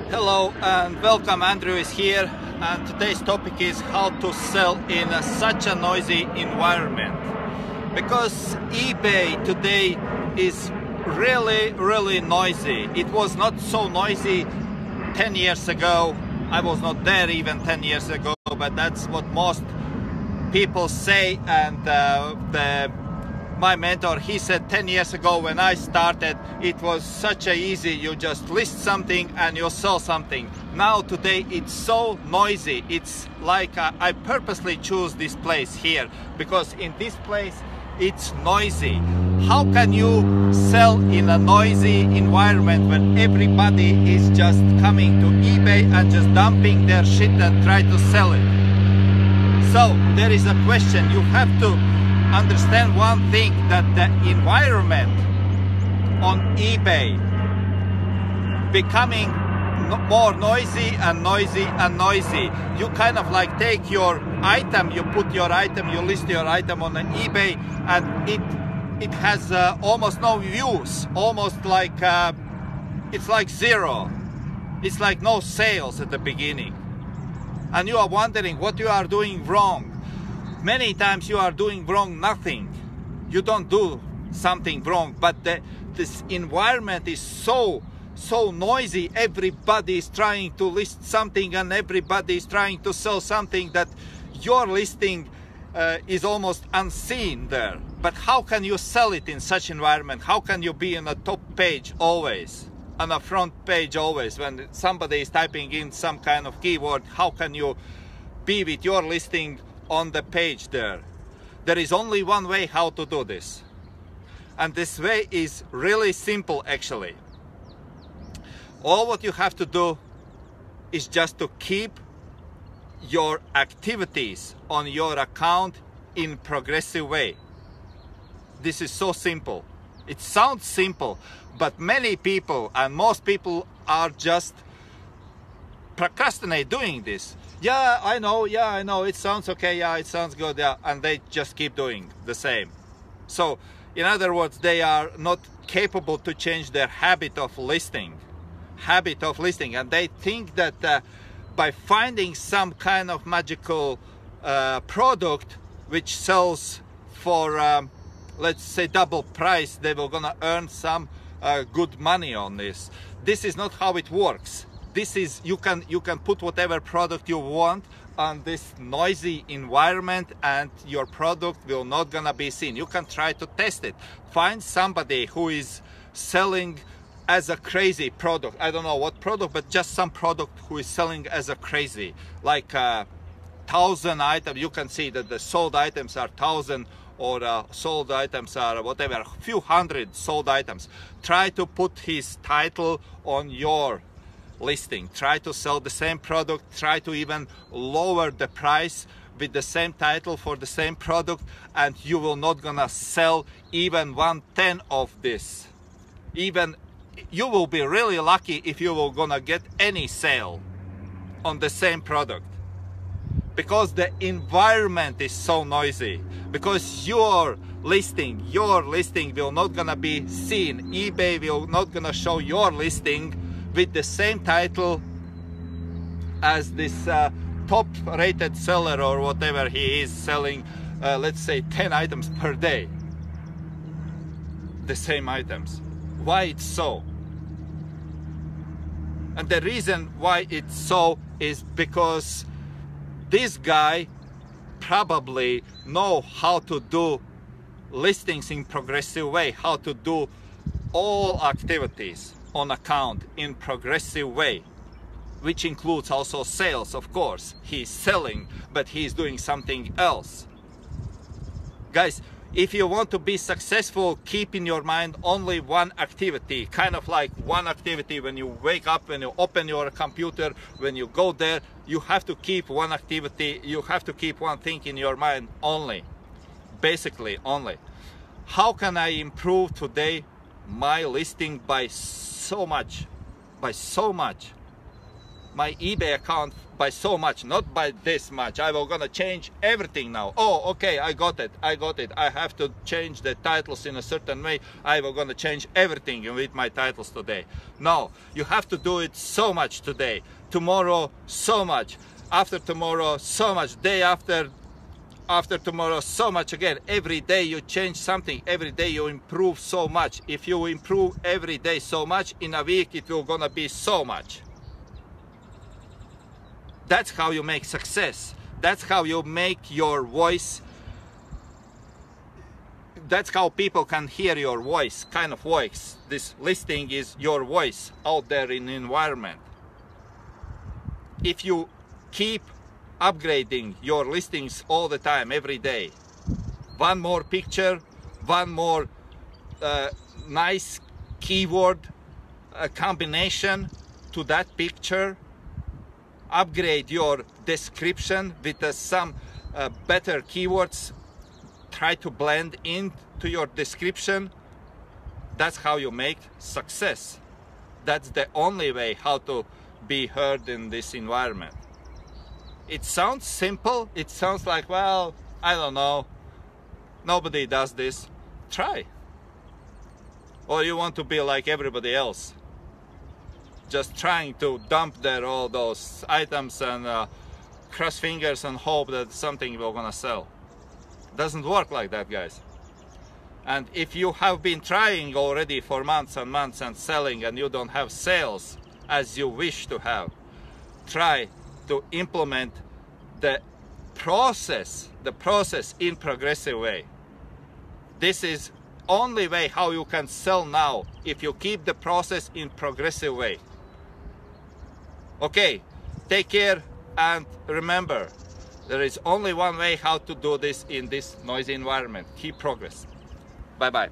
Hello and welcome. Andrew is here, and today's topic is how to sell in such a noisy environment, because eBay today is really noisy. It was not so noisy 10 years ago. I was not there even 10 years ago, but that's what most people say. And my mentor, he said 10 years ago when I started, it was such a easy, you just list something and you sell something. Now today it's so noisy. It's like I purposely choose this place here because in this place it's noisy. How can you sell in a noisy environment when everybody is just coming to eBay and just dumping their shit and try to sell it? So there is a question. You have to understand one thing, that the environment on eBay becoming more noisy and noisy and noisy. You kind of like take your item, you put your item, you list your item on an eBay, and it has almost no views, almost like it's like zero. It's like no sales at the beginning, and you are wondering what you are doing wrong. Many times you are doing wrong nothing. You don't do something wrong, but this environment is so noisy. Everybody is trying to list something and everybody is trying to sell something, that your listing is almost unseen there. But how can you sell it in such environment? How can you be on the top page always, on the front page always, when somebody is typing in some kind of keyword? How can you be with your listing on the page there? There is only one way how to do this, and this way is really simple actually. All what you have to do is just to keep your activities on your account in progressive way. This is so simple. It sounds simple, but many people and most people are just procrastinate doing this. Yeah, I know, it sounds okay, yeah, it sounds good, yeah, and they just keep doing the same. So, in other words, they are not capable to change their habit of listing, and they think that by finding some kind of magical product which sells for, let's say, double price, they were gonna earn some good money on this. This is not how it works. This is, you can put whatever product you want on this noisy environment and your product will not gonna be seen. You can try to test it. Find somebody who is selling as a crazy product. I don't know what product, but just some product who is selling as a crazy, like 1,000 items. You can see that the sold items are 1,000, or sold items are whatever, a few hundred sold items. Try to put his title on your listing. Try to sell the same product. Try to even lower the price with the same title for the same product, and you will not gonna sell even 1/10 of this. Even you will be really lucky if you will gonna get any sale on the same product, because the environment is so noisy, because your listing will not gonna be seen. eBay will not gonna show your listing with the same title as this top rated seller or whatever he is selling, let's say 10 items per day, the same items. Why it's so? And the reason why it's so is because this guy probably know how to do listings in progressive way, how to do all activities on account in progressive way, which includes also sales. Of course, he's selling, but he's doing something else. Guys, if you want to be successful, keep in your mind only one activity, kind of like one activity. When you wake up, when you open your computer, when you go there, you have to keep one activity, you have to keep one thing in your mind only, basically only. How can I improve today my listing by so much? my eBay account by so much, not by this much. I was gonna change everything now. Oh, okay, I got it. I have to change the titles in a certain way. I was gonna change everything with my titles today. No, you have to do it so much today. Tomorrow, so much. After tomorrow, so much. Day after tomorrow, so much again. Every day you change something. Every day you improve so much. If you improve every day so much, in a week it will gonna be so much. That's how you make success. That's how you make your voice. That's how people can hear your voice, kind of voice. This listing is your voice out there in the environment. If you keep upgrading your listings all the time, every day, one more picture, one more nice keyword combination to that picture, upgrade your description with some better keywords, try to blend into your description. That's how you make success. That's the only way how to be heard in this environment. It sounds simple. It sounds like, well, I don't know, nobody does this. Try. Or you want to be like everybody else, just trying to dump there all those items and cross fingers and hope that something will gonna sell. Doesn't work like that, guys. And if you have been trying already for months and months and selling and you don't have sales as you wish to have, try to implement the process in progressive way. This is only way how you can sell now, if you keep the process in progressive way. Okay, take care, and remember, there is only one way how to do this in this noisy environment. Keep progress. Bye bye.